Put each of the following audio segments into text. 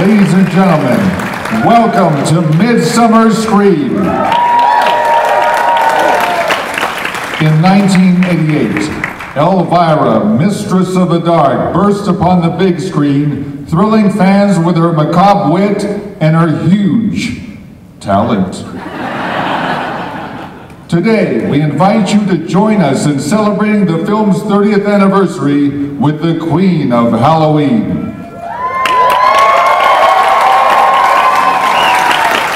Ladies and gentlemen, welcome to Midsummer Scream. In 1988, Elvira, Mistress of the Dark, burst upon the big screen, thrilling fans with her macabre wit and her huge talent. Today, we invite you to join us in celebrating the film's 30th anniversary with the Queen of Halloween.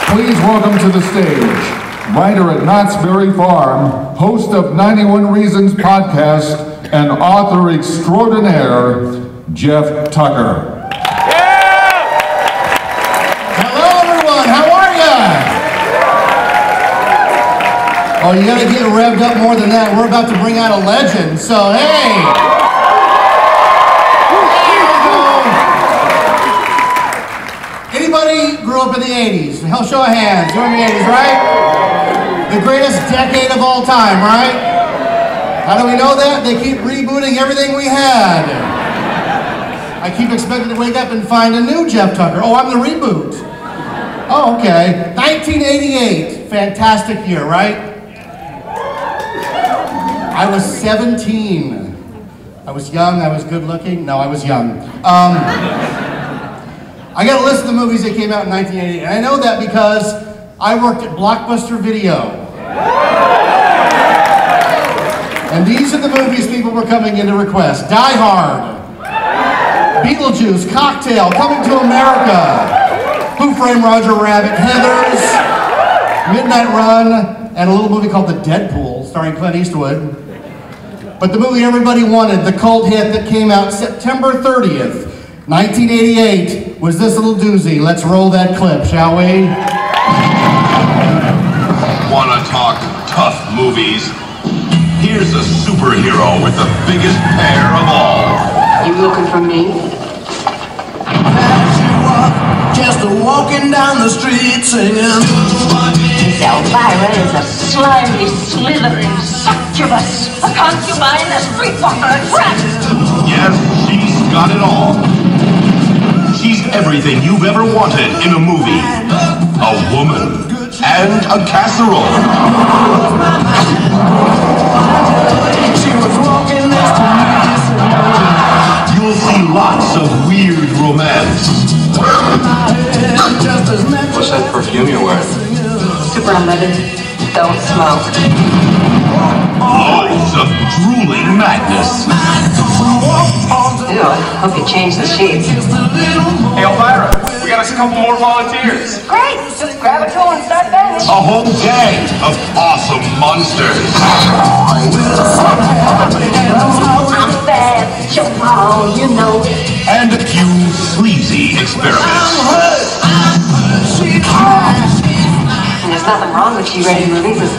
Please welcome to the stage, writer at Knott's Berry Farm, host of 91 Reasons podcast, and author extraordinaire, Jeff Tucker. Yeah! Hello everyone, how are ya? Oh, you gotta get revved up more than that. We're about to bring out a legend, so hey! Anybody grew up in the 80s? Hell, show of hands. You're in the 80s, right? The greatest decade of all time, right? How do we know that? They keep rebooting everything we had. I keep expecting to wake up and find a new Jeff Tucker. Oh, I'm the reboot. Oh, okay. 1988. Fantastic year, right? I was 17. I was young, I was good looking. No, I was young. I got a list of the movies that came out in 1988, and I know that because I worked at Blockbuster Video. And these are the movies people were coming in to request. Die Hard, Beetlejuice, Cocktail, Coming to America, Who Framed Roger Rabbit, Heathers, Midnight Run, and a little movie called The Deadpool, starring Clint Eastwood. But the movie everybody wanted, the cult hit that came out September 30th, 1988, was this little doozy. Let's roll that clip, shall we? Wanna talk tough movies? Here's a superhero with the biggest pair of all. You looking for me? Just walking down the street singing. Elvira is a slimy, slithering succubus, a concubine, a streetwalker, a trap. Yes, she's got it all. She's everything you've ever wanted in a movie. A woman and a casserole. She was walking next to me. You'll see lots of weird romance. What's that perfume you're wearing? Super unleaded. Don't smoke. Loads of drooling madness. Ew, I hope you change the sheets. Hey, Elvira, we got us a couple more volunteers. Great! Just grab a tool and start banging. A whole gang of awesome monsters. I'm bad, Joe, you know. And a few sleazy experiments. And there's nothing wrong with G-rated movies as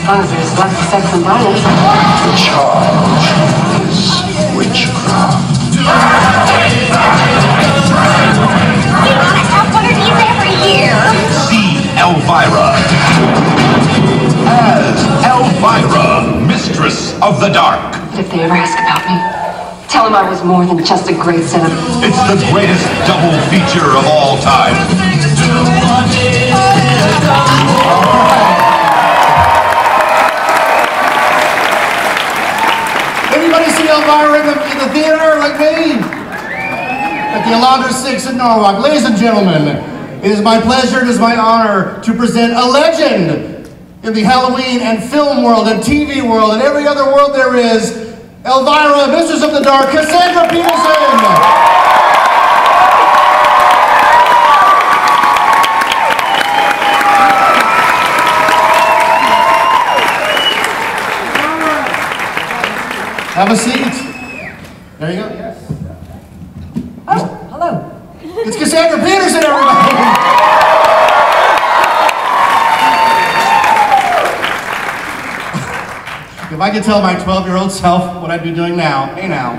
long as there's lots of sex and violence. The charge is witchcraft. We want to have one of these every year. See Elvira as Elvira, Mistress of the Dark. If they ever ask about me, tell them I was more than just a great set of... It's the greatest double feature of all time. Anybody see Elvira in the theater like me? At the Alondra 6 in Norwalk. Ladies and gentlemen, it is my pleasure, it is my honor to present a legend in the Halloween and film world and TV world and every other world there is, Elvira, Mistress of the Dark, Cassandra Peterson! Have a seat. There you go. Yes. Oh, hello. It's Cassandra Peterson, everybody. If I could tell my 12-year-old self what I'd be doing now, hey now.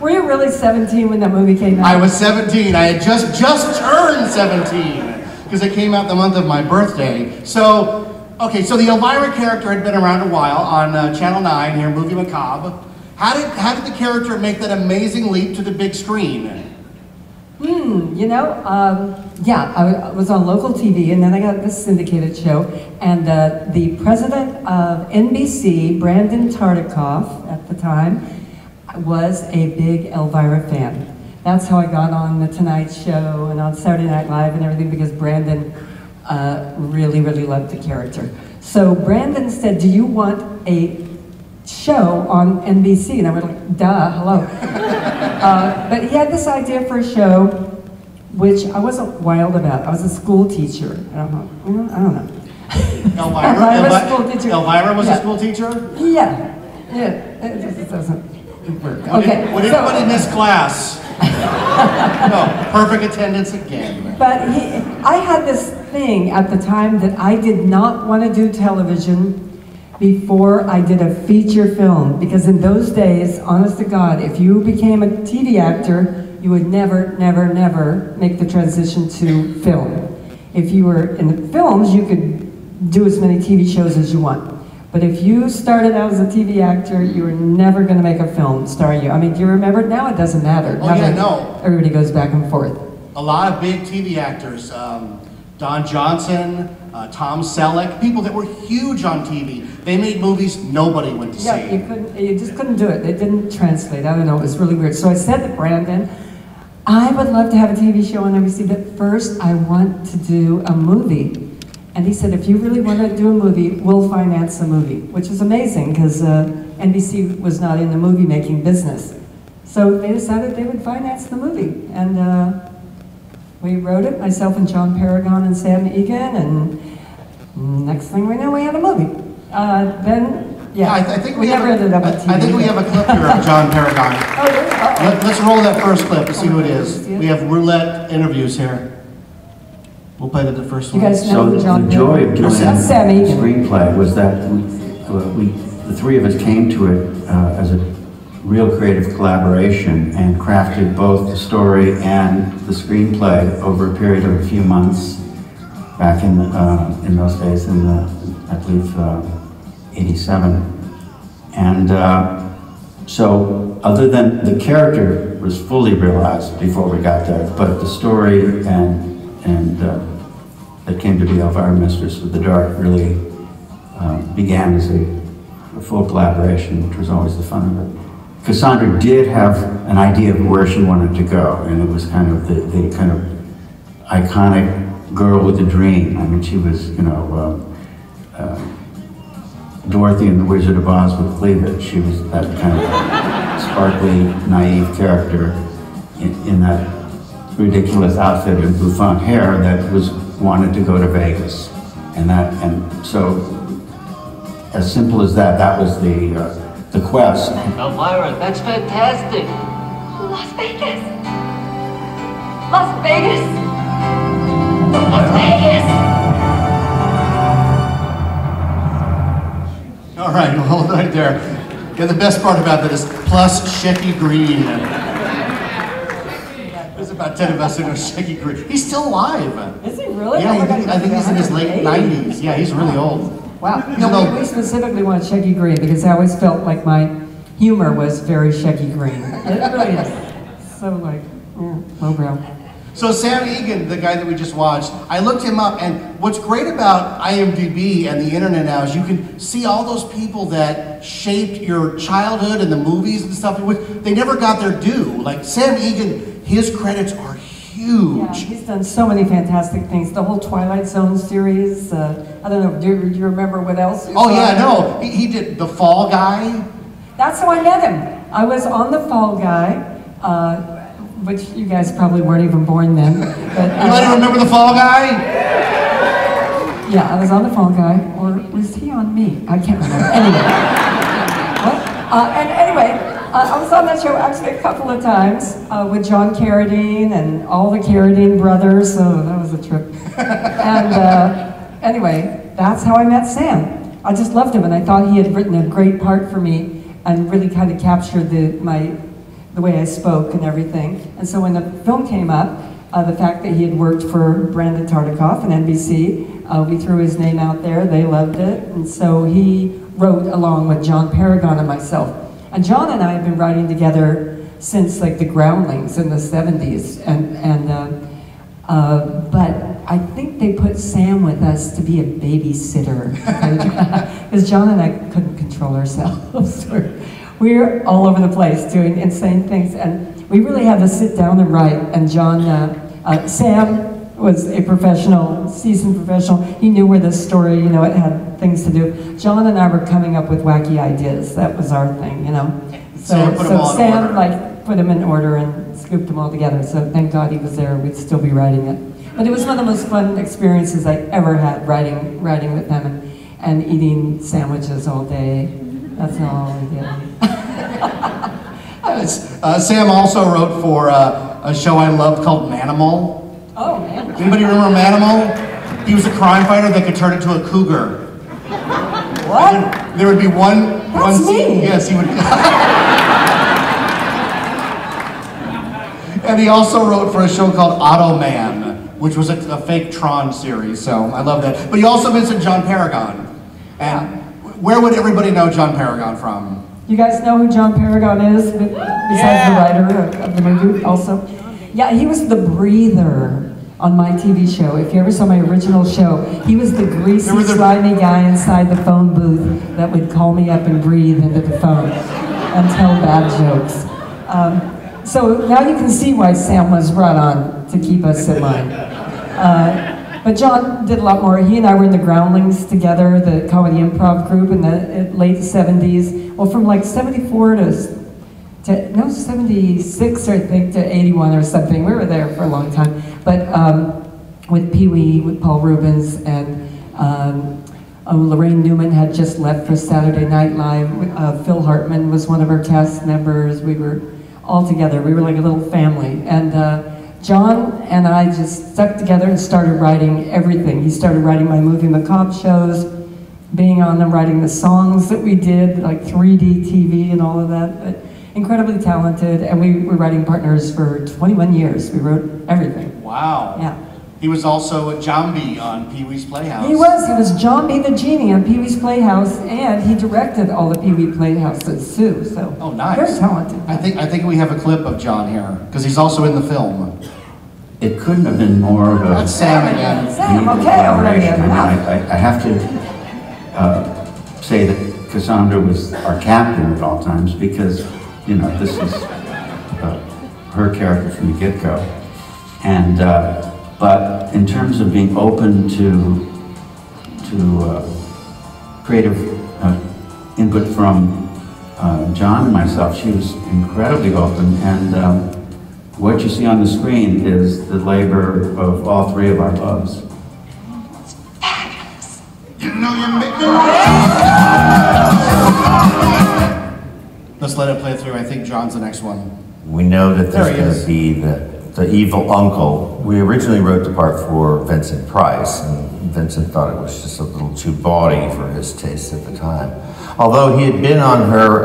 Were you really 17 when that movie came out? I was 17. I had just turned 17 because it came out the month of my birthday. So, okay, so the Elvira character had been around a while on Channel 9 here, Movie Macabre. How did the character make that amazing leap to the big screen? You know, yeah, I was on local TV, and then I got this syndicated show, and the president of NBC, Brandon Tartikoff, at the time, was a big Elvira fan. That's how I got on The Tonight Show and on Saturday Night Live and everything, because Brandon really, really loved the character. So Brandon said, do you want a show on NBC? And I was like, duh, hello. But he had this idea for a show, which I wasn't wild about. I was a school teacher. I don't know. Elvira was yeah. a school teacher? Yeah. It just doesn't work. Okay. Would anybody miss class? No, perfect attendance again. But I had this thing at the time that I did not want to do television before I did a feature film, because in those days, honest to God, if you became a TV actor, you would never, never, never make the transition to film. If you were in the films, you could do as many TV shows as you want. But if you started out as a TV actor, you were never going to make a film starring you. I mean, do you remember? Now it doesn't matter. Oh, yeah, no. Everybody goes back and forth. A lot of big TV actors, Don Johnson, Tom Selleck, people that were huge on TV. They made movies nobody went to see. Yeah, you just couldn't do it. It didn't translate. I don't know, it was really weird. So I said to Brandon, I would love to have a TV show on NBC, but first I want to do a movie. And he said, if you really want to do a movie, we'll finance the movie, which is amazing because NBC was not in the movie making business. So they decided they would finance the movie. And we wrote it, myself and John Paragon and Sam Egan, and next thing we know, we had a movie. I think we never ended up on TV. I think we have a clip here of John Paragon. Oh, really? Let's roll that first clip to see who it is. We have roulette interviews here. We'll play the first one. You guys know John the joy of doing the Sammy screenplay was that the three of us came to it as a real creative collaboration and crafted both the story and the screenplay over a period of a few months back in those days, I believe, 87. And so other than the character was fully realized before we got there, but the story and that came to be Elvira, Mistress of the Dark really began as a full collaboration, which was always the fun of it. Cassandra did have an idea of where she wanted to go, and it was kind of the kind of iconic girl with a dream. I mean, she was, you know, Dorothy in The Wizard of Oz with cleavage. She was that kind of sparkly, naive character in that ridiculous outfit and bouffant hair that wanted to go to Vegas, and so as simple as that. That was the quest. Elvira, that's fantastic. Las Vegas. Las Vegas. Las Vegas. All right, well, hold right there. Yeah, the best part about that is plus Shecky Green. There's about 10 of us who know Shecky Green. He's still alive. Is he really? Yeah, I think he's in his late 90s. Yeah, he's really old. Wow. No, we specifically want Shecky Green because I always felt like my humor was very Shecky Green. It really is. So like, lowbrow. So Sam Egan, the guy that we just watched, I looked him up, and what's great about IMDb and the internet now is you can see all those people that shaped your childhood and the movies and stuff. They never got their due. Like Sam Egan, his credits are huge. Yeah, he's done so many fantastic things. The whole Twilight Zone series. I don't know, do you remember what else? Oh yeah, no. He did The Fall Guy. That's how I met him. I was on The Fall Guy. Which you guys probably weren't even born then. But, Anybody remember The Fall Guy? Yeah, I was on The Fall Guy, or was he on me? I can't remember. Anyway, And anyway, I was on that show actually a couple of times with John Carradine and all the Carradine brothers, so that was a trip. And anyway, that's how I met Sam. I just loved him, and I thought he had written a great part for me and really kind of captured the way I spoke and everything. And so when the film came up, the fact that he had worked for Brandon Tartikoff and NBC, we threw his name out there, they loved it, and so he wrote along with John Paragon and myself. And John and I have been writing together since like the Groundlings in the 70s, but I think they put Sam with us to be a babysitter, because John and I couldn't control ourselves. We're all over the place doing insane things, and we really had to sit down and write. And Sam was a professional, seasoned professional. He knew where this story, you know, it had things to do. John and I were coming up with wacky ideas. That was our thing, you know. So Sam like put them in order and scooped them all together. So thank God he was there. We'd still be writing it. But it was one of the most fun experiences I ever had writing with them and eating sandwiches all day. That's all we did. Sam also wrote for a show I loved called Manimal. Oh, man. Anybody remember Manimal? He was a crime fighter that could turn into a cougar. What? There would be one me. Yes, he would. And he also wrote for a show called Automan, which was a fake Tron series, so I love that. But he also mentioned John Paragon. And where would everybody know John Paragon from? You guys know who John Paragon is, besides the writer of the movie also? Yeah, he was the breather on my TV show. If you ever saw my original show, he was the greasy, slimy guy inside the phone booth that would call me up and breathe into the phone and tell bad jokes. So now you can see why Sam was brought on to keep us in line. But John did a lot more. He and I were in the Groundlings together, the comedy improv group in the late 70s. Well, from like 74 to 76, I think, to 81 or something. We were there for a long time. But with Pee Wee, with Paul Rubens, and Lorraine Newman had just left for Saturday Night Live. Phil Hartman was one of our cast members. We were all together. We were like a little family. And John and I just stuck together and started writing everything. He started writing my movie macabre shows, being on them, writing the songs that we did, like 3D TV and all of that. But incredibly talented, and we were writing partners for 21 years. We wrote everything. Wow. Yeah. He was also a Jambi on Pee-wee's Playhouse. He was Jambi the Genie on Pee-wee's Playhouse, and he directed all the Pee-wee Playhouses too, so. Oh, nice. Very talented. I think we have a clip of John here, because he's also in the film. It couldn't have been more of a... That's Sam again. Sam, okay, already. I have to say that Cassandra was our captain at all times, because, you know, this is her character from the get-go. And, but in terms of being open to creative input from John and myself, she was incredibly open. And what you see on the screen is the labor of all three of our loves. You know you make Let's let it play through. I think John's the next one. We know that there's going to be the evil uncle. We originally wrote the part for Vincent Price, and Vincent thought it was just a little too bawdy for his taste at the time. Although he had been on her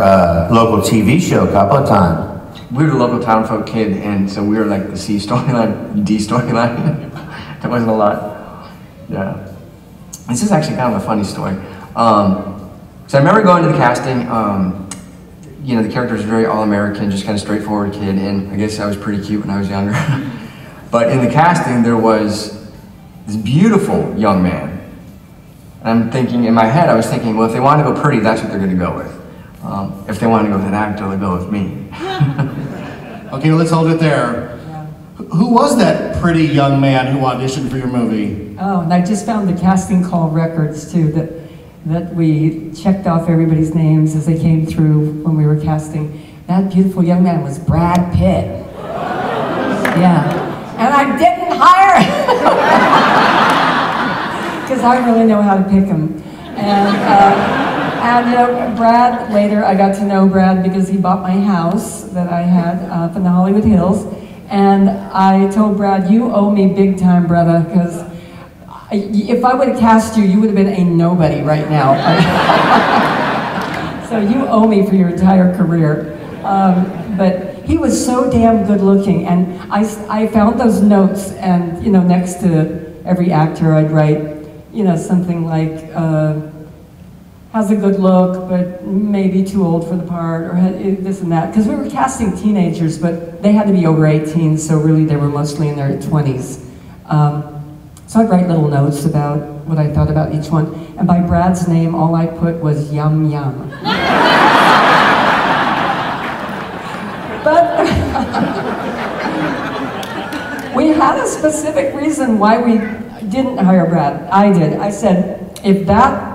local TV show a couple of times. We were the local townfolk kid, and so we were like the C storyline, D storyline. There wasn't a lot. Yeah. This is actually kind of a funny story. So I remember going to the casting. You know, the character was very all-American, just kind of straightforward kid, and I guess I was pretty cute when I was younger. But in the casting, there was this beautiful young man. And I'm thinking, in my head, I was thinking, well, if they want to go pretty, that's what they're going to go with. If they want to go with an actor, they'll go with me. Okay, let's hold it there. Yeah. Who was that pretty young man who auditioned for your movie? Oh, and I just found the casting call records, too, that we checked off everybody's names as they came through when we were casting. That beautiful young man was Brad Pitt. Yeah. And I didn't hire him because I really know how to pick him. And And you know, Brad, later I got to know Brad because he bought my house that I had up in the Hollywood Hills. And I told Brad, you owe me big time, brother, because if I would have cast you, you would have been a nobody right now. So you owe me for your entire career. But he was so damn good looking, and I found those notes, and you know, next to every actor I'd write, you know, something like, has a good look, but maybe too old for the part, or this and that. Because we were casting teenagers, but they had to be over 18, so really they were mostly in their 20s. So I'd write little notes about what I thought about each one. And by Brad's name, all I put was yum yum. But we had a specific reason why we didn't hire Brad. I did. I said, if that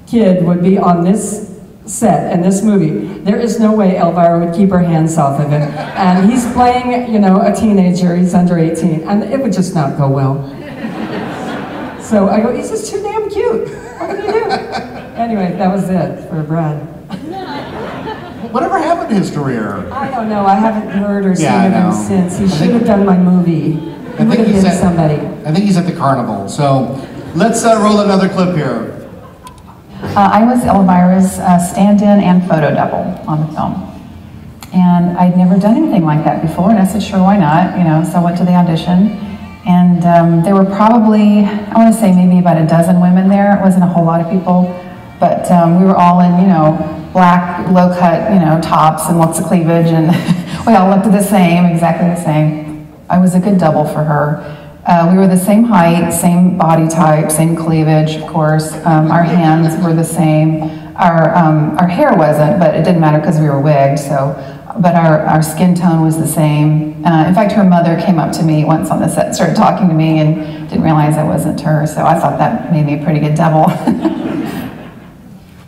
kid would be on this set in this movie, there is no way Elvira would keep her hands off of him. And he's playing, you know, a teenager, he's under 18, and it would just not go well. So I go, he's just too damn cute. What can you do? Anyway, that was it for Brad. Whatever happened to his career? I don't know. I haven't heard or seen of him since. He should have done my movie. He would have been somebody. I think he's at the carnival. So let's roll another clip here. I was Elvira's stand-in and photo double on the film. And I'd never done anything like that before, and I said, sure, why not? You know, so I went to the audition. And there were probably, I want to say maybe about a dozen women there. It wasn't a whole lot of people, but we were all in, you know, black, low-cut, you know, tops and lots of cleavage, and we all looked the same, exactly the same. I was a good double for her. We were the same height, same body type, same cleavage, of course. Our hands were the same. Our hair wasn't, but it didn't matter because we were wigged, so. But our skin tone was the same. In fact, her mother came up to me once on the set and started talking to me and didn't realize I wasn't her, so I thought that made me a pretty good double.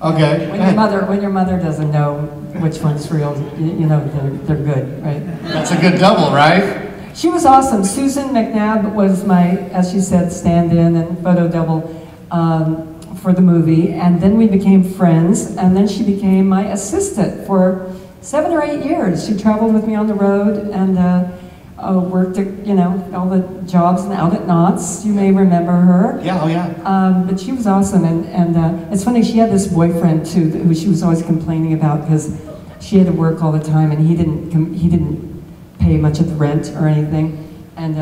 Okay. When your mother doesn't know which one's real, you know they're good, right? That's a good double, right? She was awesome. Susan McNabb was my, as she said, stand-in and photo double for the movie, and then we became friends, and then she became my assistant for 7 or 8 years. She traveled with me on the road and worked at, you know, all the jobs and out at Knott's. You may remember her. Yeah, oh yeah. But she was awesome, and it's funny, she had this boyfriend too, who she was always complaining about because she had to work all the time, and he didn't pay much of the rent or anything, and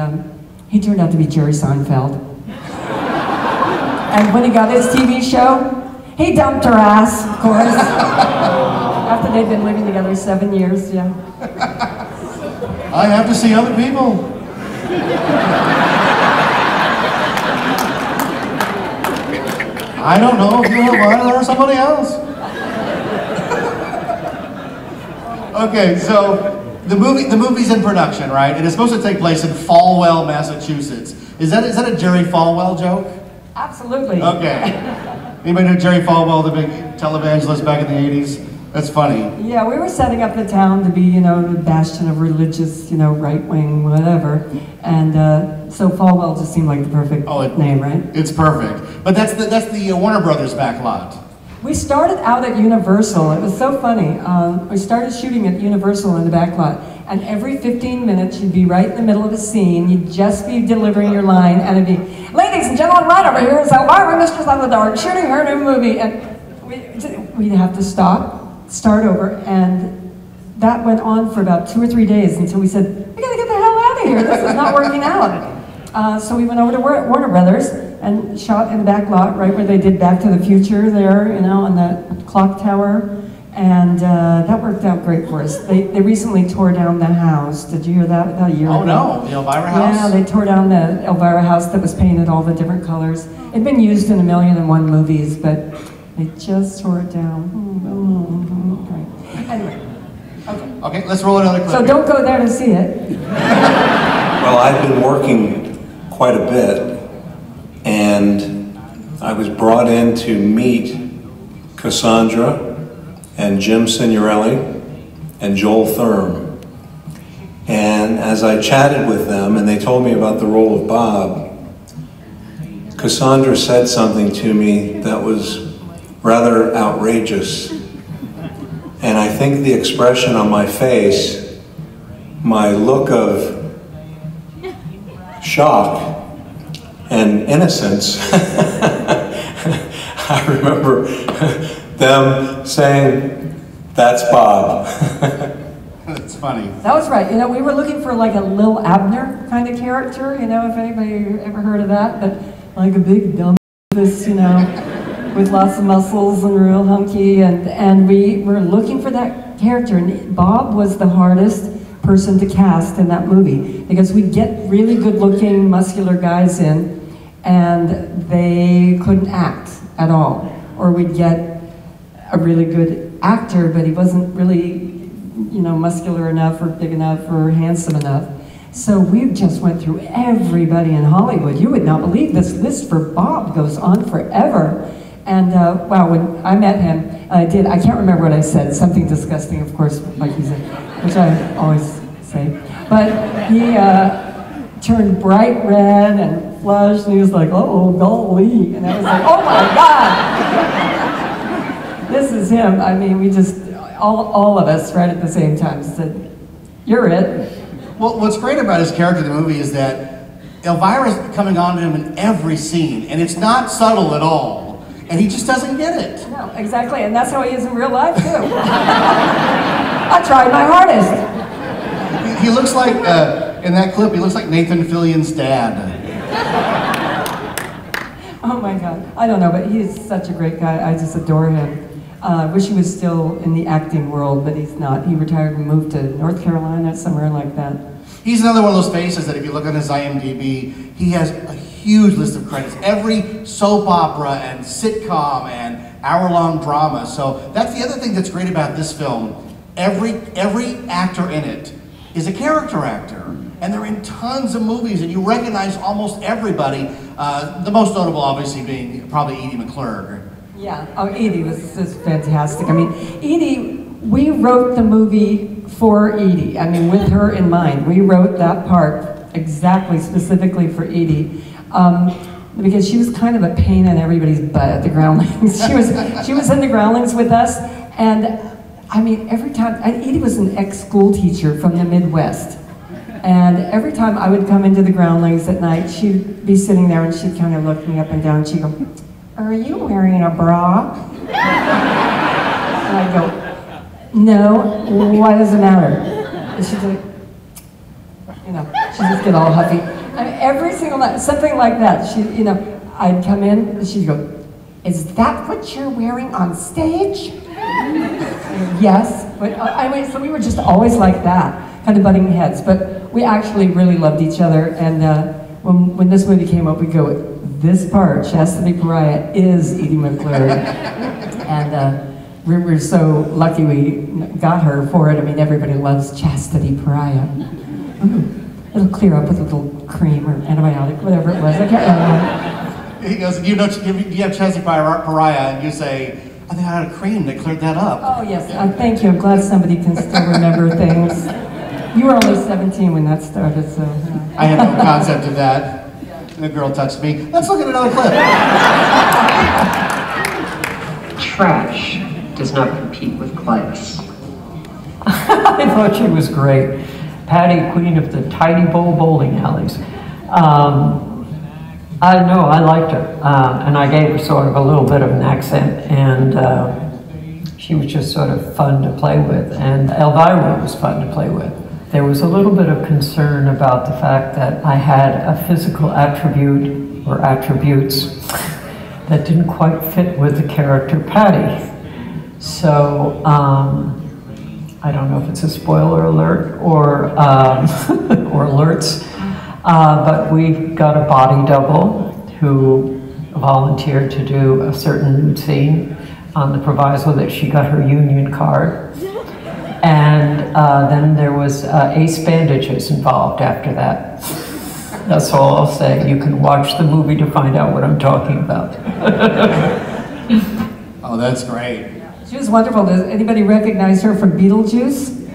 he turned out to be Jerry Seinfeld. And when he got his TV show, he dumped her ass, of course. After they'd been living together 7 years, yeah. I have to see other people. I don't know if you have one or somebody else. Okay, so the movie's in production, right? And it's supposed to take place in Falwell, Massachusetts. Is that a Jerry Falwell joke? Absolutely. Okay. Anybody know Jerry Falwell, the big televangelist back in the 80s? That's funny. Yeah, we were setting up the town to be, you know, the bastion of religious, you know, right-wing, whatever. And so Falwell just seemed like the perfect name, right? It's perfect. But that's the Warner Brothers back lot. We started out at Universal. It was so funny. We started shooting at Universal in the back lot. And every 15 minutes, you'd be right in the middle of a scene. You'd just be delivering your line, and it'd be, ladies and gentlemen, right over here is Elvira, Mistress of the Dark, shooting her new movie. And we'd have to start over, and that went on for about 2 or 3 days until we said, we gotta get the hell out of here. This is not working out. So we went over to Warner Brothers and shot in the back lot, right where they did Back to the Future there, you know, on that clock tower. And that worked out great for us. They recently tore down the house. Did you hear that about a year ago? Oh no, the Elvira house? Yeah, they tore down the Elvira house that was painted all the different colors. It'd been used in 1,000,001 movies, but they just tore it down. Okay. Anyway. Okay, let's roll another clip. So don't go there to see it. Well, I've been working quite a bit, and I was brought in to meet Cassandra and Jim Signorelli and Joel Thurm. And as I chatted with them and they told me about the role of Bob, Cassandra said something to me that was rather outrageous. And I think the expression on my face, my look of shock and innocence, I remember them saying, "That's Bob." That's funny. That was right. You know, we were looking for like a Lil Abner kind of character, you know, if anybody ever heard of that, but like a big dumb, you know, with lots of muscles and real hunky, and we were looking for that character, and Bob was the hardest person to cast in that movie because we'd get really good-looking, muscular guys in, and they couldn't act at all, or we'd get a really good actor, but he wasn't really, you know, muscular enough or big enough or handsome enough. So we just went through everybody in Hollywood. You would not believe this list for Bob goes on forever. And wow, when I met him, I can't remember what I said, something disgusting, of course, like he said, which I always say. But he turned bright red and flushed, and he was like, "Oh, golly." And I was like, "Oh my God." This is him. I mean, we just, all of us right at the same time said, "You're it." Well, what's great about his character in the movie is that Elvira's coming on to him in every scene, and it's not subtle at all. And he just doesn't get it. No, exactly, and that's how he is in real life, too. I tried my hardest. He looks like, in that clip, he looks like Nathan Fillion's dad. Oh my God, I don't know, but he is such a great guy. I just adore him. I wish he was still in the acting world, but he's not. He retired and moved to North Carolina, somewhere like that. He's another one of those faces that if you look on his IMDb, he has a huge list of credits. Every soap opera and sitcom and hour-long drama. So that's the other thing that's great about this film. Every actor in it is a character actor. And they're in tons of movies, and you recognize almost everybody. The most notable, obviously, being probably Edie McClurg. Yeah, oh, Edie was just fantastic. I mean, Edie, we wrote the movie for Edie. I mean, with her in mind. We wrote that part exactly, specifically for Edie. Because she was kind of a pain in everybody's butt at the Groundlings. She was in the Groundlings with us, and I mean, every time, Edie was an ex-school teacher from the Midwest. And every time I would come into the Groundlings at night, she'd be sitting there and she'd kind of look me up and down, and she'd go, "Are you wearing a bra?" And I'd go, "No, why does it matter?" And she'd like, you know, she'd just get all huffy. I mean, every single night, something like that. She, you know, I'd come in and she'd go, "Is that what you're wearing on stage?" Yes, but I mean, so we were just always like that, kind of butting heads. But we actually really loved each other, and when this movie came up, we go, "This part, Chastity Pariah, is Edie McClurg," and we're so lucky we got her for it. I mean, everybody loves Chastity Pariah. It'll clear up with a little cream or antibiotic, whatever it was. I can't remember. He goes, you have Chastity Pariah, and you say, "I think I had a cream that cleared that up." Oh yes, thank you. I'm glad somebody can still remember things. You were only 17 when that started, so. I had no concept of that. And the girl touched me. Let's look at another clip. Trash does not compete with class. I thought she was great. Patty, queen of the tiny bowl bowling alleys. I know, I liked her, and I gave her sort of a little bit of an accent, and she was just sort of fun to play with, and Elvira was fun to play with. There was a little bit of concern about the fact that I had a physical attribute, or attributes, that didn't quite fit with the character Patty. So, I don't know if it's a spoiler alert or, or alerts, but we got a body double who volunteered to do a certain nude scene on the proviso that she got her union card. And then there was ace bandages involved after that. That's all I'll say. You can watch the movie to find out what I'm talking about. Oh, that's great. She was wonderful. Does anybody recognize her from Beetlejuice?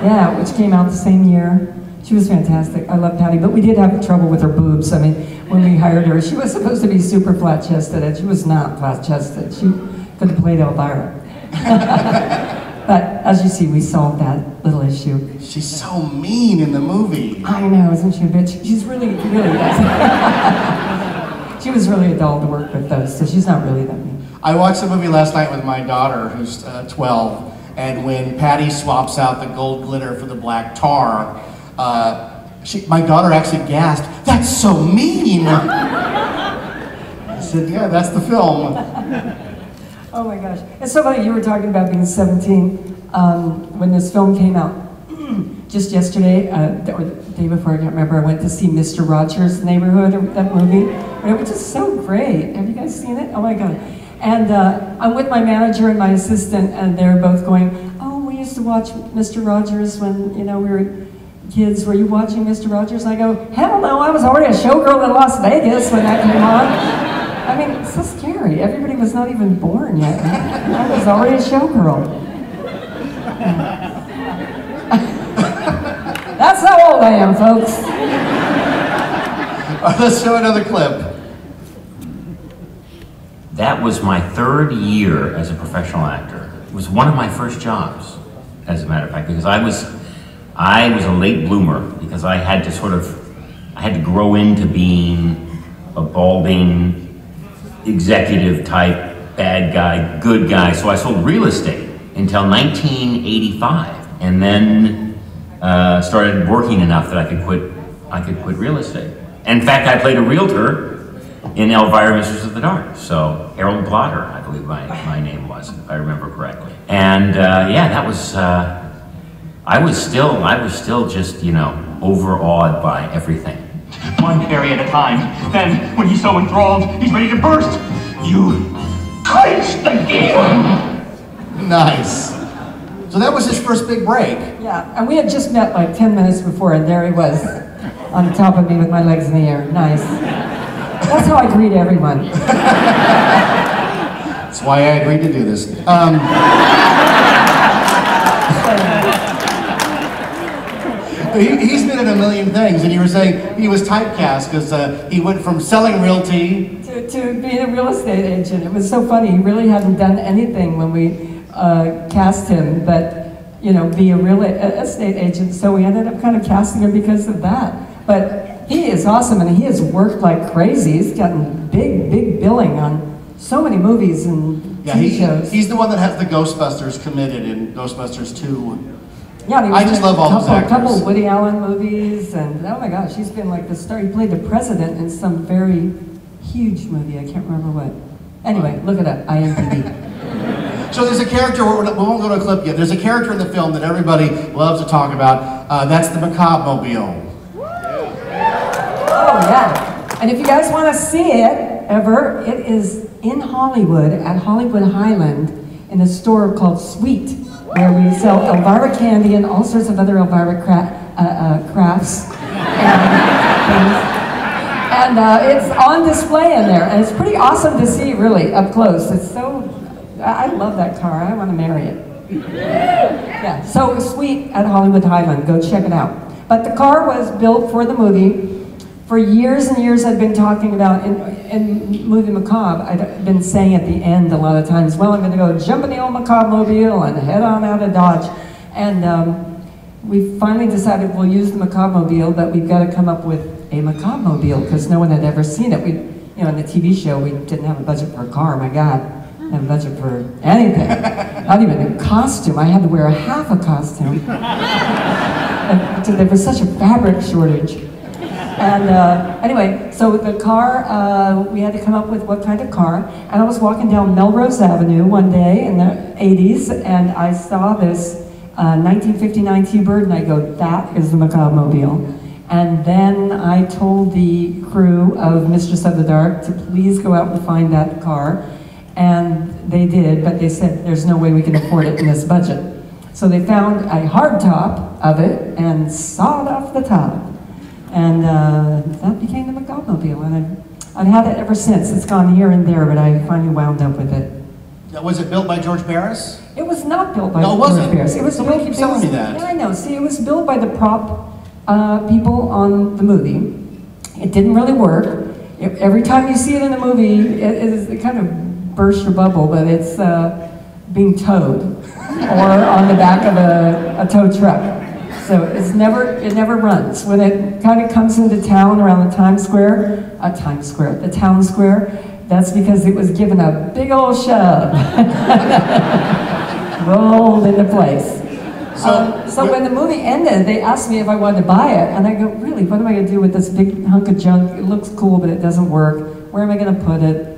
Yeah, which came out the same year. She was fantastic. I love Patty, but we did have trouble with her boobs. I mean, when we hired her, she was supposed to be super flat-chested, and she was not flat-chested. could have played Elvira. But as you see, we solved that little issue. She's so mean in the movie. I know, isn't she a bitch? She's really she was really a doll to work with though, so she's not really that mean. I watched the movie last night with my daughter, who's 12, and when Patty swaps out the gold glitter for the black tar, my daughter actually gasped, "That's so mean!" I said, "Yeah, that's the film." Oh my gosh. It's so funny, you were talking about being 17 when this film came out. Just yesterday, or the day before, I can't remember, I went to see Mr. Rogers' Neighborhood, that movie. And it was just so great. Have you guys seen it? Oh my God. And I'm with my manager and my assistant, and they're both going, "Oh, we used to watch Mr. Rogers when, we were kids. Were you watching Mr. Rogers?" And I go, "Hell no, I was already a showgirl in Las Vegas when that came on." I mean, it's so scary. Everybody was not even born yet. I was already a showgirl. That's how old I am, folks. Let's show another clip. That was my 3rd year as a professional actor. It was one of my first jobs, as a matter of fact, because I was a late bloomer, because I had to grow into being a balding, executive type, bad guy, good guy. So I sold real estate until 1985, and then started working enough that I could quit real estate. In fact, I played a realtor in Elvira, Mistress of the Dark. So Harold Blotter, I believe my name was, if I remember correctly. And yeah, that was I was still just overawed by everything. One berry at a time. Then, when he's so enthralled, he's ready to burst. You clinch the game! Nice. So that was his first big break. Yeah, and we had just met like 10 minutes before, and there he was on top of me with my legs in the air. Nice. That's how I greet everyone. That's why I agreed to do this. He's been in a million things, and you were saying he was typecast because he went from selling realty to being a real estate agent. It was so funny. He really hadn't done anything when we cast him, but be a real estate agent. So we ended up kind of casting him because of that. But he is awesome, and he has worked like crazy. He's gotten big billing on so many movies and TV shows. He's the one that has the Ghostbusters committed in Ghostbusters 2. Yeah, and he was I just love all those actors. A couple of Woody Allen movies, and oh my gosh, he's been like the star. He played the president in some very huge movie. I can't remember what. Anyway, look it up, IMDb. So there's a character, we won't go to a clip yet, there's a character in the film that everybody loves to talk about. That's the Macabre-mobile. Oh yeah, and if you guys want to see it, ever, it is in Hollywood, at Hollywood Highland, in a store called Sweet, where we sell Elvira candy and all sorts of other Elvira crafts and it's on display in there, and it's pretty awesome to see, really, up close. It's so, I love that car. I want to marry it. Yeah, so Sweet at Hollywood Highland. Go check it out. But the car was built for the movie. For years and years, I've been talking about, in movie Macabre, I've been saying at the end a lot of times, well, I'm going to go jump in the old Macabre-mobile and head on out of Dodge. And we finally decided we'll use the Macabre-mobile, but we've got to come up with a Macabre-mobile because no one had ever seen it. In the TV show, we didn't have a budget for a car, my God. Didn't have a budget for anything. Not even a costume. I had to wear half a costume. There was such a fabric shortage. And anyway, so the car, we had to come up with what kind of car. And I was walking down Melrose Avenue one day in the 80s, and I saw this 1959 T-Bird, and I go, that is the Macabre-mobile. And then I told the crew of Mistress of the Dark to please go out and find that car. And they did, but they said, there's no way we can afford it in this budget. So they found a hard top of it and sawed off the top. And that became the Macabre-mobile, and I've had it ever since. It's gone here and there, but I finally wound up with it. Was it built by George Barris? It was not built by George Barris. It was Somebody keeps telling me that. Yeah, I know. See, it was built by the prop people on the movie. It didn't really work. Every time you see it in the movie, it is kind of burst your bubble, but it's being towed or on the back of a tow truck. So it never runs. When it kind of comes into town around the town square, that's because it was given a big old shove. Rolled into place. So when the movie ended, they asked me if I wanted to buy it, and I go, really, what am I going to do with this big hunk of junk? It looks cool, but it doesn't work. Where am I going to put it?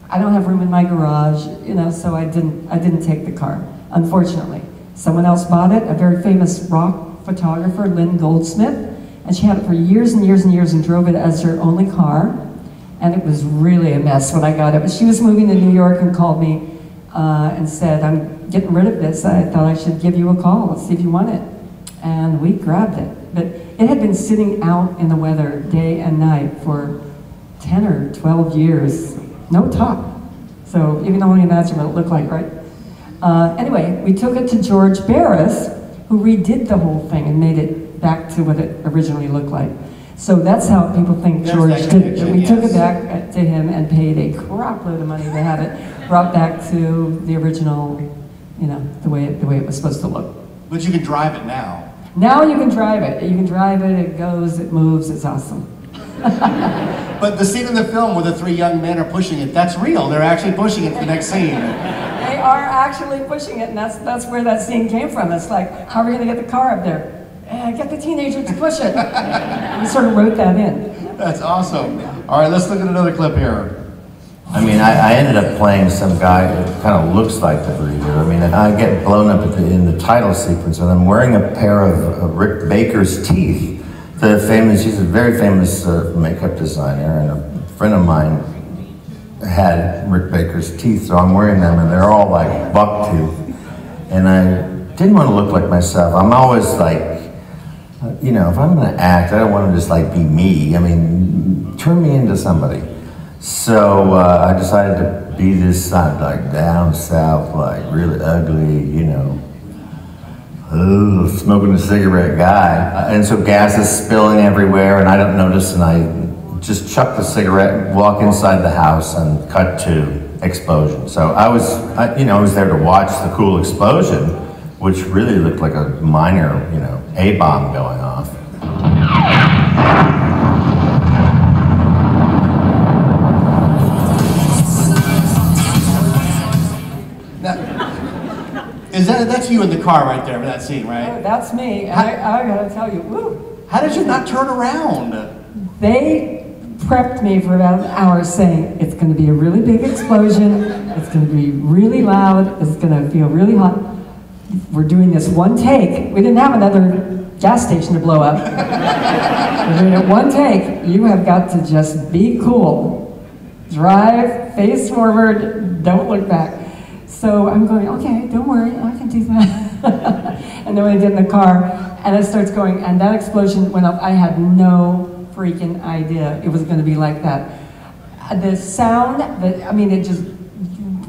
I don't have room in my garage, you know, so I didn't take the car, unfortunately. Someone else bought it, a very famous rock photographer, Lynn Goldsmith, and she had it for years and years and years and drove it as her only car, and it was really a mess when I got it. But she was moving to New York and called me and said, I'm getting rid of this. I thought I should give you a call and see if you want it. And we grabbed it. But it had been sitting out in the weather day and night for 10 or 12 years, no top. So you can only imagine what it looked like, right? Anyway, we took it to George Barris, who redid the whole thing and made it back to what it originally looked like. So that's how people think George did it. We took it back to him and paid a crap load of money to have it brought back to the original, you know, the way it was supposed to look. But you can drive it now. Now you can drive it. You can drive it, it goes, it moves, it's awesome. But the scene in the film where the three young men are pushing it, that's real. They're actually pushing it to the next scene. They are actually pushing it, and that's where that scene came from. It's like, how are we going to get the car up there? Get the teenager to push it. We sort of wrote that in. That's awesome. All right, let's look at another clip here. I mean, I ended up playing some guy who kind of looks like the breeder. I mean, I get blown up in the title sequence, and I'm wearing a pair of Rick Baker's teeth. He's a very famous makeup designer, and a friend of mine had Rick Baker's teeth, so I'm wearing them, and they're all like buck tooth. And I didn't want to look like myself. I'm always like, you know, if I'm going to act, I don't want to just like be me. I mean, turn me into somebody. So I decided to be this like down south, like really ugly, you know, smoking a cigarette guy. And so gas is spilling everywhere, and I don't notice, and I just chuck the cigarette, walk inside the house, and cut to explosion. So I was there to watch the cool explosion, which really looked like a minor, you know, A-bomb going off. That's you in the car right there for that scene, right? Oh, that's me. I gotta tell you, woo. How did you not turn around? They prepped me for about an hour saying, it's gonna be a really big explosion, it's gonna be really loud, it's gonna feel really hot. We're doing this one take. We didn't have another gas station to blow up. We're doing it one take. You have got to just be cool. Drive, face forward, don't look back. So I'm going, okay, don't worry, I can do that. And then we get in the car, and it starts going, and that explosion went up. I had no freaking idea it was going to be like that. The sound, it just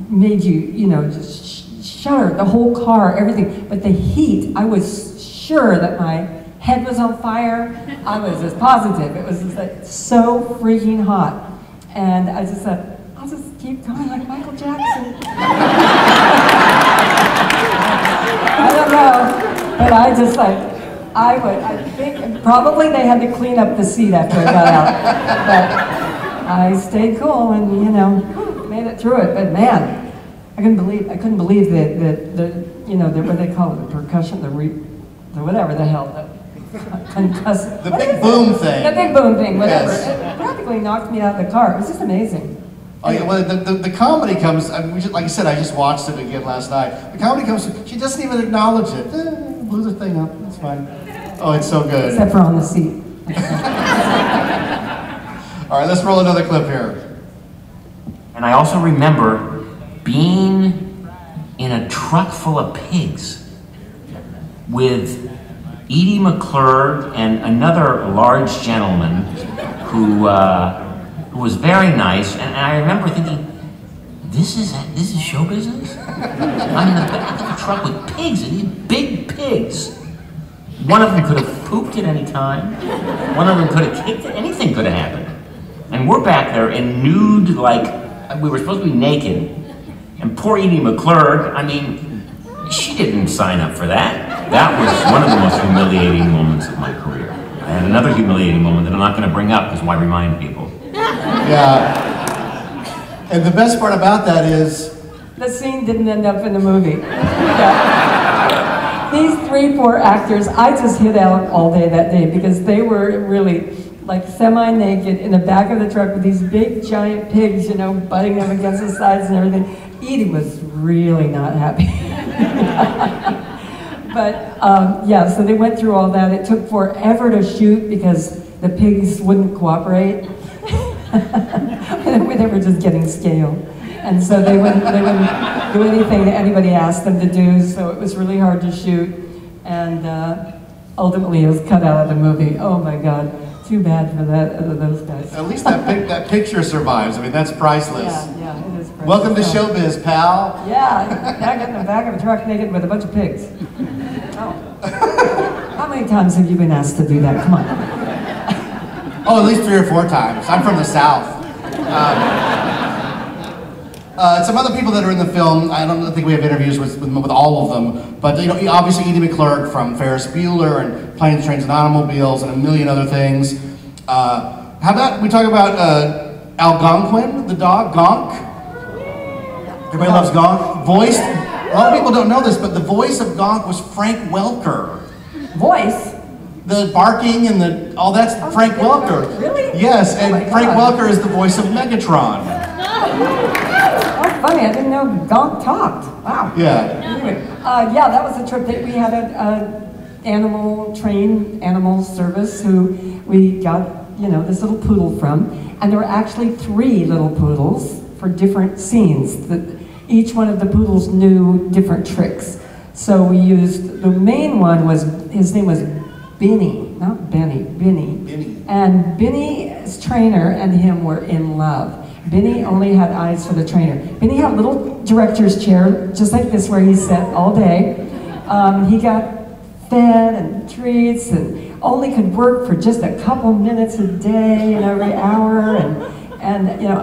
made you, you know, just shudder, the whole car, everything. But the heat, I was sure that my head was on fire. I was just positive. It was just like so freaking hot. And I just thought, I'll just keep going like Michael Jackson. I don't know, but I just like, I think probably they had to clean up the seat after I got out. But I stayed cool and, you know, made it through it. But man, I couldn't believe what they call it, the percussion, the whatever the hell, the concussive. The big boom thing. The big boom thing, whatever. Yes. It practically knocked me out of the car. It was just amazing. Oh yeah, well, the comedy comes, like I said, I just watched it again last night. The comedy comes, she doesn't even acknowledge it. Blew the thing up, it's fine. Oh, it's so good. Except for on the seat. All right, let's roll another clip here. And I also remember being in a truck full of pigs with Edie McClurg and another large gentleman who was very nice, and I remember thinking, this is show business? I'm in the back of a truck with pigs, and these big pigs. One of them could have pooped at any time. One of them could have kicked it. Anything could have happened. And we're back there in nude, like, we were supposed to be naked, And poor Edie McClurg, I mean, she didn't sign up for that. That was one of the most humiliating moments of my career. I had another humiliating moment that I'm not going to bring up because why remind people? Yeah. And the best part about that is... The scene didn't end up in the movie. Yeah. These 3 poor actors, I just hid out all day that day because they were really like semi-naked in the back of the truck with these big giant pigs, you know, butting them against the sides and everything. Edie was really not happy. But yeah, so they went through all that. It took forever to shoot because the pigs wouldn't cooperate. They were just getting scale. And so they wouldn't do anything that anybody asked them to do, so it was really hard to shoot. And ultimately it was cut out of the movie. Oh my God, too bad for those guys. At least that picture survives. I mean, that's priceless. Yeah, it is priceless. Welcome to showbiz, pal. Yeah, now get in the back of a truck naked with a bunch of pigs. Oh. How many times have you been asked to do that? Come on. Oh, at least 3 or 4 times. I'm from the South. Some other people that are in the film, I don't think we have interviews with all of them, but you know, obviously Edie McClurg from Ferris Bueller and Planes, Trains, and Automobiles and a million other things. How about we talk about Algonquin, the dog, Gonk? Everybody loves Gonk. Voiced, a lot of people don't know this, but the voice of Gonk was Frank Welker. Voice? The barking and all that's Frank Welker. Really? Yes, and Frank Welker is the voice of Megatron. Oh, funny, I didn't know Gonk talked. Wow. Yeah. Anyway, yeah, that was a trip that we had trained animal service who we got, you know, this little poodle from. And there were actually 3 little poodles for different scenes. Each one of the poodles knew different tricks. So we used, the main one was, his name was Benny, not Benny, Benny. And Benny's trainer and him were in love. Benny only had eyes for the trainer. Benny had a little director's chair, just like this, where he sat all day. He got fed and treats and only could work for just a couple minutes a day and every hour. And you know,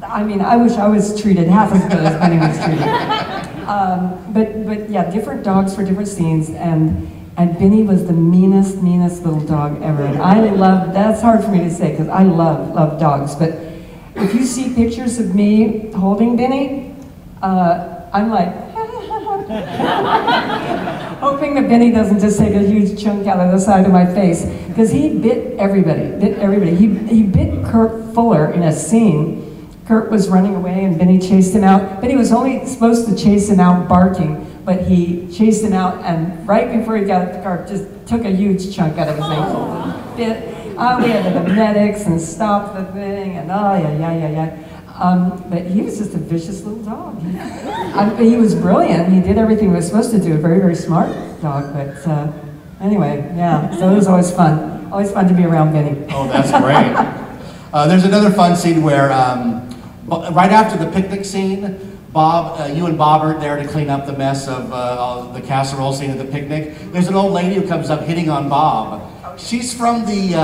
I mean, I wish I was treated half as good as Benny was treated. But yeah, different dogs for different scenes. And Benny was the meanest little dog ever. And I love, that's hard for me to say because I love dogs. But if you see pictures of me holding Benny, I'm like, hoping that Benny doesn't just take a huge chunk out of the side of my face. Because he bit everybody. He bit Kurt Fuller in a scene. Kurt was running away and Benny chased him out. Benny was only supposed to chase him out barking. But he chased him out, and right before he got the car, just took a huge chunk out of his ankle. We had the medics and stopped the thing, and but he was just a vicious little dog. He was brilliant. He did everything he was supposed to do. A very, very smart dog. But anyway, yeah. So it was always fun. Always fun to be around Benny. Oh, that's great. There's another fun scene where right after the picnic scene. Bob, you and Bob are there to clean up the mess of the casserole scene at the picnic. There's an old lady who comes up hitting on Bob. She's from the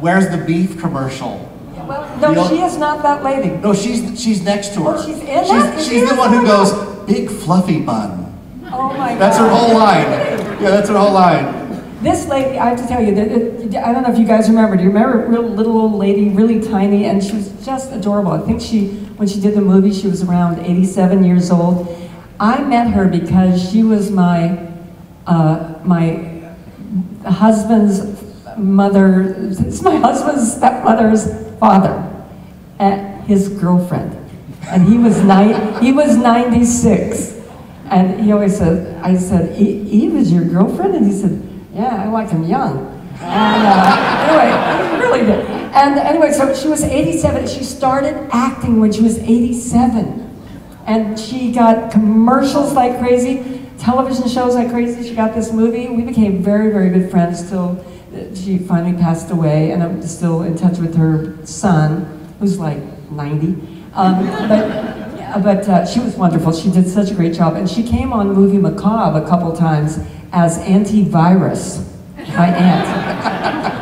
Where's the Beef commercial. Well, no, she is not that lady. No, she's next to her. Oh, she's in that? She's the one who goes, big fluffy bun. Oh my God. That's her whole line. Yeah, that's her whole line. This lady, I have to tell you, I don't know if you guys remember. Do you remember a real little old lady, really tiny, and she was just adorable. I think when she did the movie, she was around 87 years old. I met her because she was my husband's stepmother's father, his girlfriend, and he was 96, and he always said, I said, Eve is your girlfriend, and he said, yeah, I like him young. And anyway, really good. And anyway, so she was 87. She started acting when she was 87. And she got commercials like crazy, television shows like crazy. She got this movie. We became very, very good friends till she finally passed away. And I'm still in touch with her son, who's like 90. But she was wonderful. She did such a great job. And she came on Movie Macabre a couple times as Antivirus, my aunt.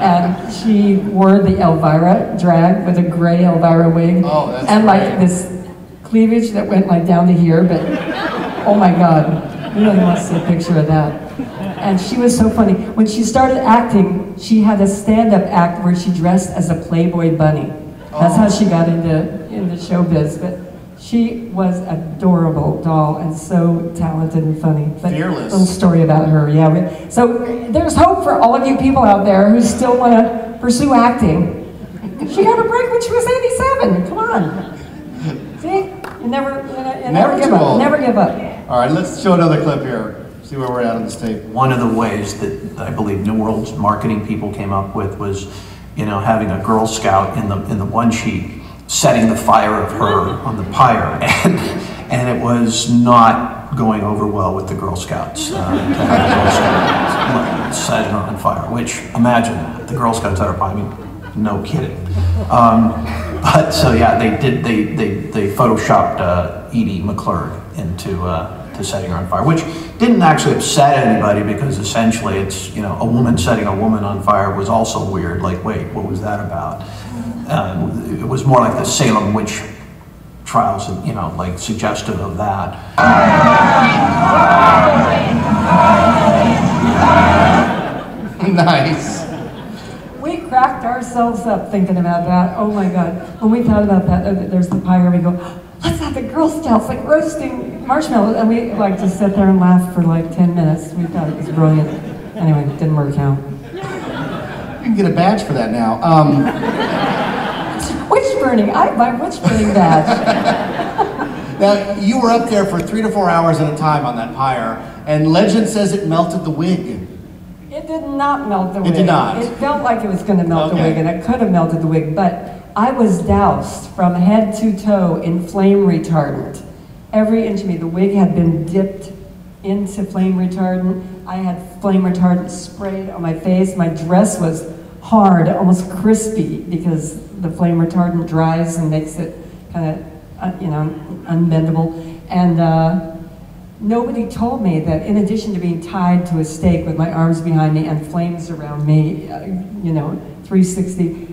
And she wore the Elvira drag with a gray Elvira wig. Oh, that's and like great. this cleavage that went like down to here, but oh my God, you really want to see a picture of that. And she was so funny. When she started acting, she had a stand-up act where she dressed as a Playboy bunny. That's how she got into showbiz. But she was adorable doll and so talented and funny. But fearless. Little story about her, yeah. So there's hope for all of you people out there who still want to pursue acting. She got a break when she was 87. Come on. See? You never give up. Never give up. All right, let's show another clip here. See where we're at on this tape. One of the ways that I believe New World's marketing people came up with was, having a Girl Scout in the one sheet setting the fire of her on the pyre, and it was not going over well with the Girl Scouts. To have the Girl Scouts set her on fire, which, imagine that, the Girl Scouts at her pyre, no kidding. But so yeah, they photoshopped Edie McClurg into to setting her on fire, which didn't actually upset anybody because essentially it's a woman setting a woman on fire was also weird. Like, wait, what was that about? It was more like the Salem witch trials, like suggestive of that. Nice. We cracked ourselves up thinking about that. Oh my God. When we thought about that, there's the pyre, we go, let's have the Girl Scouts like roasting marshmallows. And we like just sit there and laugh for like 10 minutes. We thought it was brilliant. Anyway, it didn't work out. You can get a badge for that now. Witch burning. I have my witch burning badge. Now, you were up there for 3 to 4 hours at a time on that pyre, and legend says it melted the wig. It did not melt the wig. It did not. It felt like it was going to melt the wig, and it could have melted the wig, but I was doused from head to toe in flame retardant. Every inch of me, the wig had been dipped into flame retardant. I had flame retardant sprayed on my face. My dress was hard, almost crispy, because the flame retardant dries and makes it kind of, unbendable. And nobody told me that in addition to being tied to a stake with my arms behind me and flames around me, 360,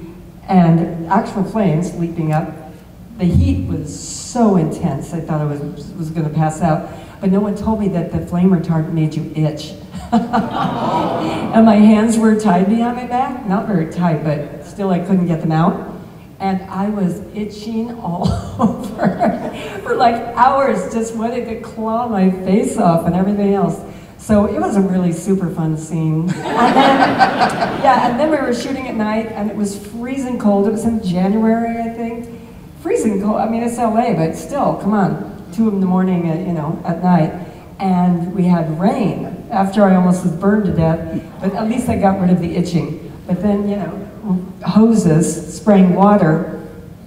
and actual flames leaping up, the heat was so intense I thought I was going to pass out. But no one told me that the flame retardant made you itch. And my hands were tied behind my back. Not very tight, but still I couldn't get them out. And I was itching all over for like hours, just wanting to claw my face off and everything else. So it was a really super fun scene. And then we were shooting at night, and it was freezing cold. It was in January, I think. Freezing cold. I mean, it's LA, but still, come on. 2 in the morning, at night. And we had rain after I almost was burned to death, but at least I got rid of the itching. But then, hoses spraying water,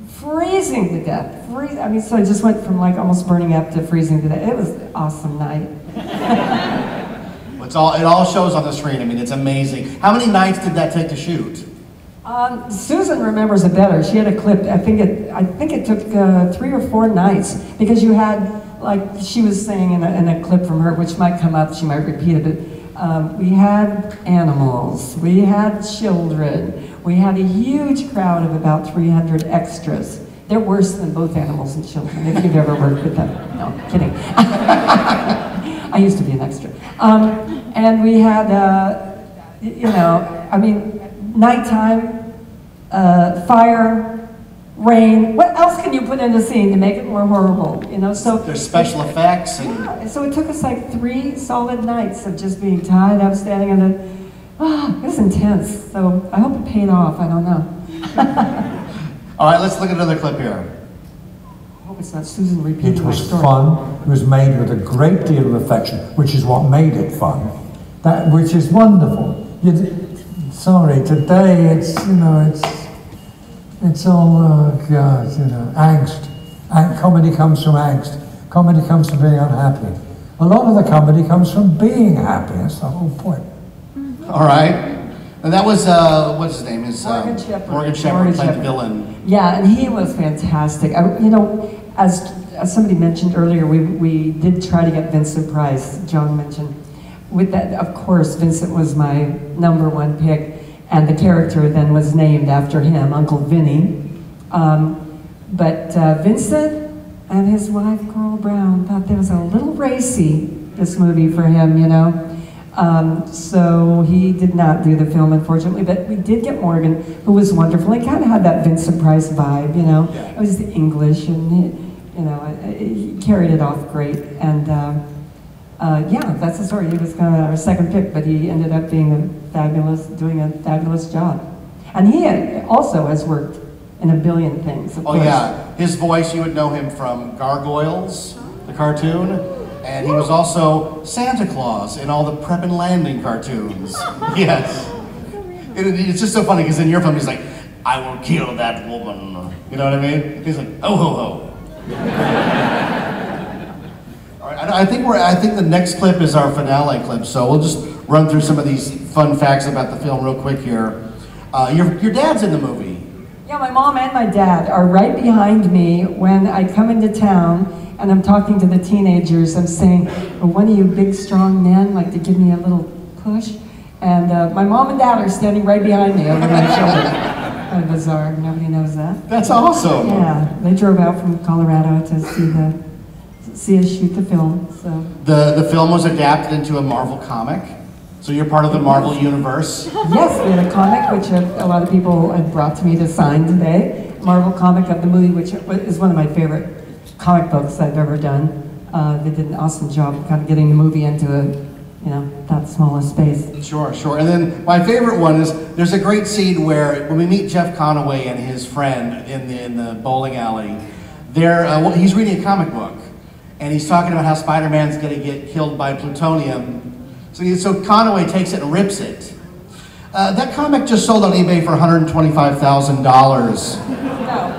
freezing to death. So I just went from like almost burning up to freezing to death. It was an awesome night. It all shows on the screen. I mean, it's amazing. How many nights did that take to shoot? Susan remembers it better. She had a clip. I think it took 3 or 4 nights, because you had, like she was saying in a clip from her, which might come up, she might repeat it, but we had animals, we had children, we had a huge crowd of about 300 extras. They're worse than both animals and children, if you've ever worked with them. No, kidding. I used to be an extra. And we had, nighttime, fire, rain. What else can you put in a scene to make it more horrible? So there's special effects. Yeah, so it took us like 3 solid nights of just being tied up, standing in it. It was intense. So I hope it paid off. I don't know. All right, let's look at another clip here. I hope it's not Susan repeating It my was story. fun. It was made with a great deal of affection, which is what made it fun. Which is wonderful. Sorry, today it's all, oh God, angst. Comedy comes from angst. Comedy comes from being unhappy. A lot of the comedy comes from being happy. That's the whole point. All right. And that was, what's his name? Morgan Shepherd played the villain. Yeah, and he was fantastic. As somebody mentioned earlier, we did try to get Vincent Price, John mentioned. With that, of course, Vincent was my #1 pick, and the character then was named after him, Uncle Vinny. But Vincent, And his wife, Coral Brown, thought there was a little racy, this movie for him, you know. So he did not do the film, unfortunately, but we did get Morgan, who was wonderful. He kind of had that Vincent Price vibe, you know. It was the English, and he carried it off great. And yeah, that's the story. He was kind of our second pick, but he ended up doing a fabulous job. And he also has worked in a billion things, of course. Yeah, his voice, you would know him from Gargoyles, the cartoon. And he was also Santa Claus in all the Prep and Landing cartoons. Yes. It's just so funny because in your film he's like, I will kill that woman. You know what I mean? He's like, oh ho ho. All right, I think the next clip is our finale clip, so we'll just run through some of these fun facts about the film real quick here. Your dad's in the movie. Yeah, my mom and my dad are right behind me when I come into town. And I'm talking to the teenagers, I'm saying, well, one of you big, strong men like to give me a little push? And my mom and dad are standing right behind me over my shoulder. Kind of bizarre, nobody knows that. That's awesome. Yeah, they drove out from Colorado to see us shoot the film, so. The film was adapted into a Marvel comic, so you're part of the Marvel universe? Yes, we had a comic, which a lot of people had brought to me to sign today. Marvel comic of the movie, which is one of my favorite comic books I've ever done. They did an awesome job kind of getting the movie into that small a space. Sure, sure. And then my favorite one is, there's a great scene where when we meet Jeff Conaway and his friend in the bowling alley, he's reading a comic book, and he's talking about how Spider-Man's gonna get killed by plutonium. So Conaway takes it and rips it. That comic just sold on eBay for $125,000. No,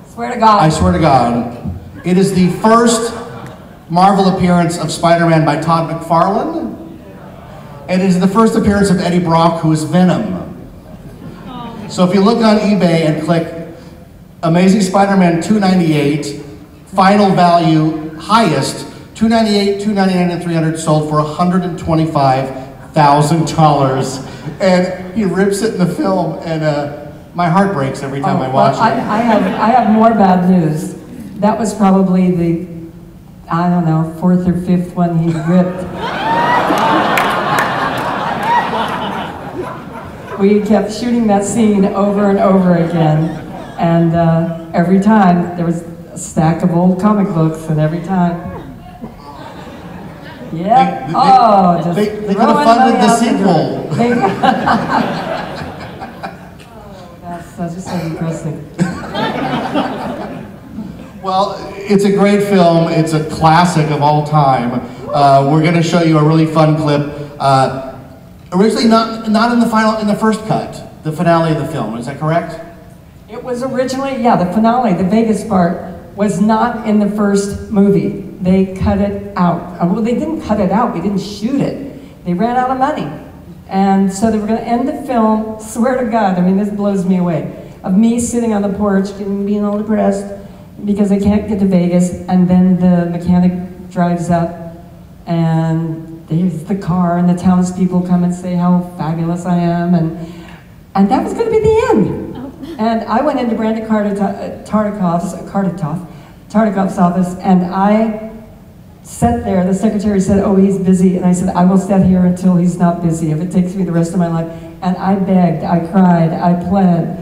swear to God. I swear to God. It is the first Marvel appearance of Spider-Man by Todd McFarlane. And it is the first appearance of Eddie Brock, who is Venom. So if you look on eBay and click Amazing Spider-Man 298, final value, highest, $298, $299, and $300, sold for $125,000. And he rips it in the film, and my heart breaks every time I watch it. I have more bad news. That was probably the, I don't know, 4th or 5th one he ripped. We kept shooting that scene over and over again, and every time there was a stack of old comic books, and every time, yeah, they could have funded the sequel. That's so depressing. Well, it's a great film. It's a classic of all time. We're going to show you a really fun clip. Originally, not in the first cut, the finale of the film. Is that correct? It was originally, yeah, the finale, the Vegas part, was not in the first movie. They cut it out. Well, they didn't cut it out. We didn't shoot it. They ran out of money. And so they were going to end the film, swear to God, I mean, this blows me away, of me sitting on the porch and being all depressed because I can't get to Vegas, and then the mechanic drives up and there's the car and the townspeople come and say how fabulous I am, and that was going to be the end. And I went into Brandon Tartikoff's office, and I sat there. The secretary said, oh, he's busy, and I said, I will sit here until he's not busy, if it takes me the rest of my life. And I begged, I cried, I pled,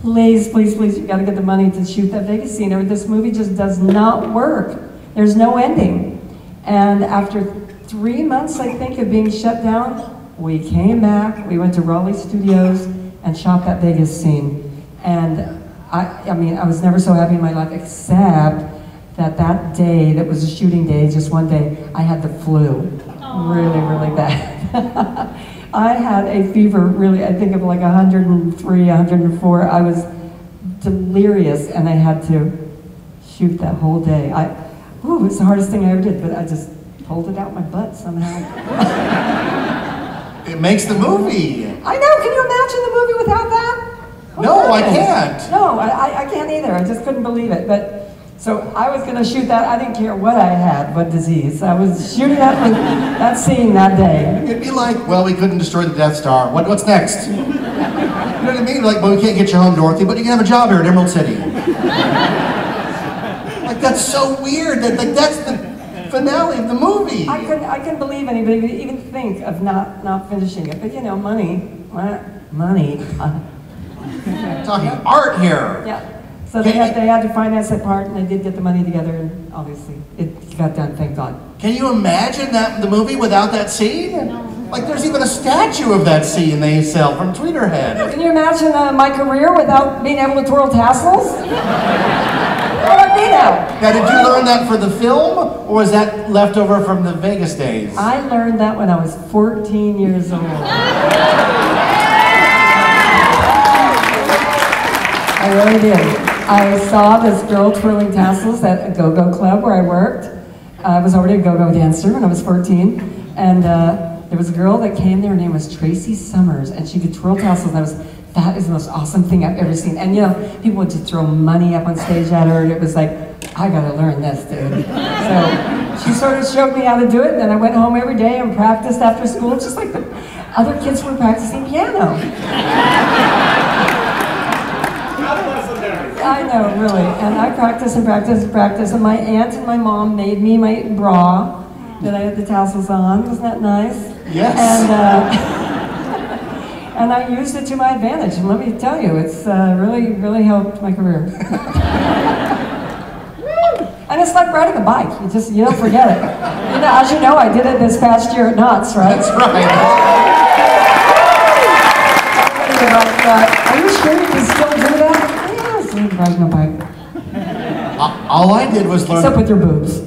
please, please, please, you gotta get the money to shoot that Vegas scene, or this movie just does not work. There's no ending. And after 3 months, I think, of being shut down, we came back, we went to Raleigh Studios and shot that Vegas scene. And I mean, I was never so happy in my life, except that day, that was a shooting day, just one day, I had the flu. Really, really bad. I had a fever, really, I think of like 103, 104. I was delirious, and I had to shoot that whole day. It was the hardest thing I ever did, but I just pulled it out my butt somehow. It makes the movie. I know, can you imagine the movie without that? No, I can't. No, I can't either. I just couldn't believe it. But so I was going to shoot that. I didn't care what I had, what disease. I was shooting that scene that day. It'd be like, well, we couldn't destroy the Death Star. What's next? You know what I mean? Like, well, we can't get you home, Dorothy, but you can have a job here at Emerald City. Like, that's so weird. That's the finale of the movie. I couldn't believe anybody would even think of not finishing it. But you know, money. Talking art here. Yeah. So they had to finance that part, and they did get the money together, and obviously it got done. Thank God. Can you imagine the movie without that scene? Like, there's even a statue of that scene they sell from Tweeterhead. Can you imagine my career without being able to twirl tassels? What would I be now? Now, did you learn that for the film, or was that left over from the Vegas days? I learned that when I was 14 years old. I really did. I saw this girl twirling tassels at a go-go club where I worked. I was already a go-go dancer when I was 14, and there was a girl that came there. Her name was Tracy Summers, and she could twirl tassels. And that is the most awesome thing I've ever seen. And you know, people would just throw money up on stage at her, and it was like, I gotta learn this, dude. So she sort of showed me how to do it, and then I went home every day and practiced after school, just like the other kids were practicing piano. I know, really. And I practiced and practiced and practiced, and my aunt and my mom made me my bra that I had the tassels on. Wasn't that nice? Yes. And I used it to my advantage, and let me tell you, it's really, really helped my career. And it's like riding a bike. You don't forget it. You know, as you know, I did it this past year at Knott's, right? That's right. Are you sure you can still do that? Riding a bike. All I did was learn... Except with your boobs.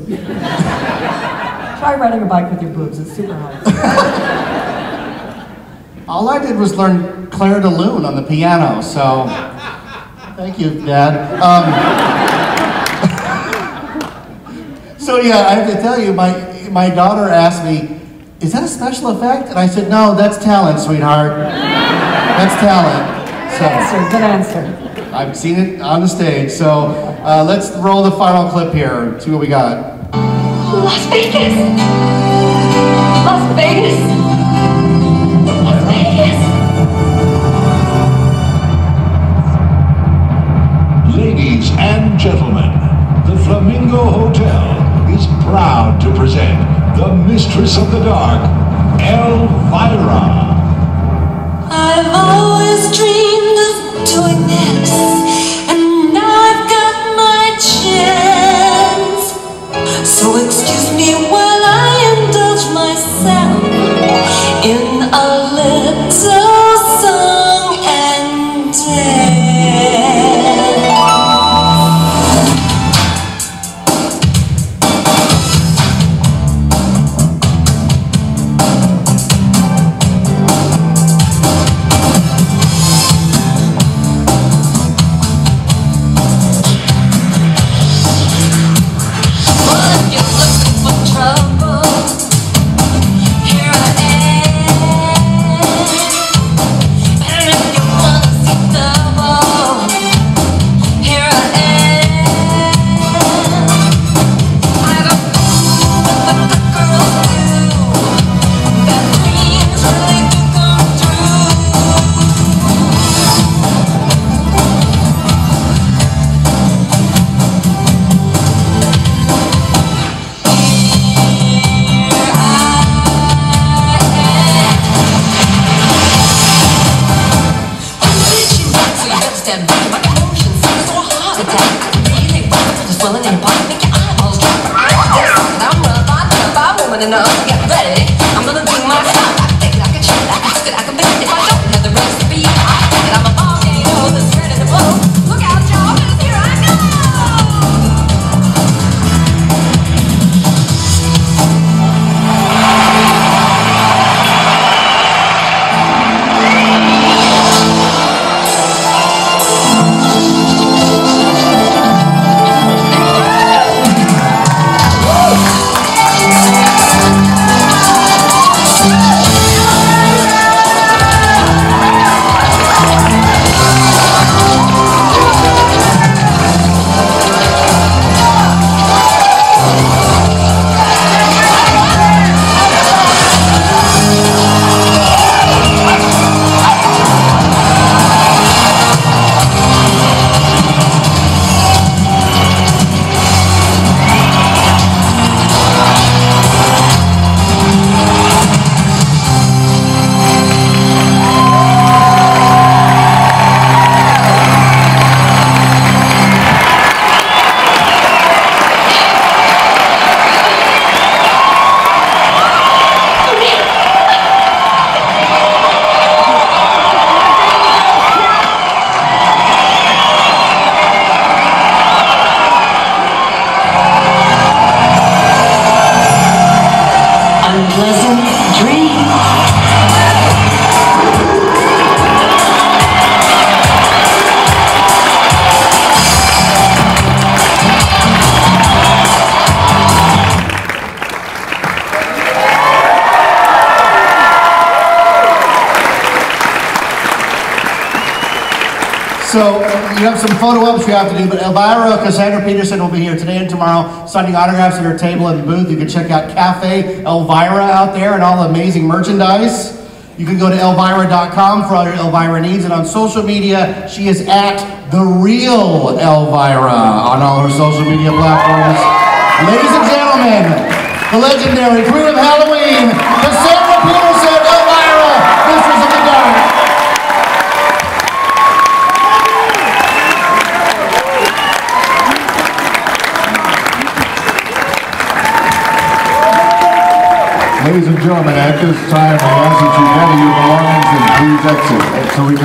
Try riding a bike with your boobs. It's super hard. All I did was learn Claire de Lune on the piano, so... Thank you, Dad. So yeah, I have to tell you, my daughter asked me, is that a special effect? And I said, no, that's talent, sweetheart. That's talent. Good answer. I've seen it on the stage, so let's roll the final clip here. See what we got. Las Vegas! Las Vegas! Las Vegas! Ladies and gentlemen, the Flamingo Hotel is proud to present the Mistress of the Dark, Elvira. I've always dreamed of doing this, and now I've got my chance. So excuse me while I indulge myself in a little song and dance. pleasant dreams. So you have some photo ops you have to do, but Elvira, Cassandra Peterson will be here today and tomorrow signing autographs at her table in the booth. You can check out Cafe Elvira out there and all the amazing merchandise. You can go to Elvira.com for all your Elvira needs, and on social media, she is at The Real Elvira on all her social media platforms. Ladies and gentlemen, the legendary Queen of Halloween, Cassandra Peterson, Elvira, Mistress of the Dark. Ladies and gentlemen, at this time, we ask that you gather your belongings and please exit so we can